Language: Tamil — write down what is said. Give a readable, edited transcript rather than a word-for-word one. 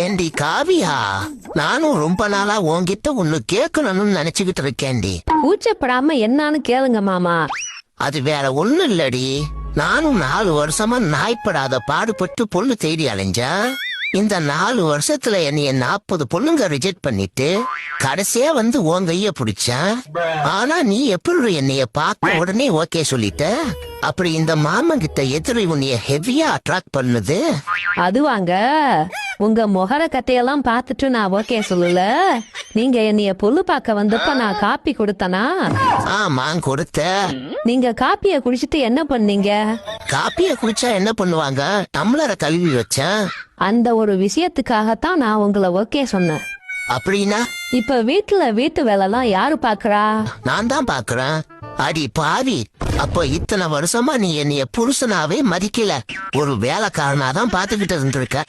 ஏண்டி காவியா, நானும் ரொம்ப நாளா உன்கிட்ட ஒண்ணு கேட்கணும்னு நினைச்சுக்கிட்டு இருக்கேன்டி. கூச்சப்படாம என்னன்னு கேளுங்க மாமா. அது வேற ஒண்ணும் இல்லடி. நானும் 4 வருஷமா நாய்ப்படாத பாடுபட்டு பொண்ணு தேடி அலைஞ்சா. இந்த 4 வருஷத்துல என்னைய 40 பொண்ணுங்க ரிஜெக்ட் பண்ணிட்டு கடைசியா வந்து உன் கைய பிடிச்சேன். ஆனா நீ எப்படி என்னைய பார்த்த உடனே ஓகே சொல்லிட்ட? அப்படி இந்த மாமன் கிட்ட எதிரி உன்னைய ஹெவியா அட்ராக்ட் பண்ணுது? அதுவாங்க, உங்க முகர கத்தையெல்லாம் பார்த்துட்டு நான் ஓகே சொல்லல. நீங்க என்னைய பொண்ணு பார்க்க வந்தப்ப நான் காப்பி கொடுத்தனா? ஆமா கொடுத்த. நீங்க காப்பிய குடிச்சிட்டு என்ன பண்ணீங்க? காப்பிய குடிச்சா என்ன பண்ணுவாங்க? டம்ளரை கழுவி வச்சேன். அந்த ஒரு விஷயத்துக்காகத்தான் நான் உங்களை ஓகே சொன்னேன். அப்படின்னா இப்ப வீட்டு வேலைலாம் யாரு பாக்குறா? நான் தான் பாக்குறேன். அடி பாவி, அப்போ இத்தனை வருஷமா நீ என்னைய புருஷனாவே மதிக்கல, ஒரு வேலைக்காரனாதான் பாத்துக்கிட்டு இருந்திருக்க.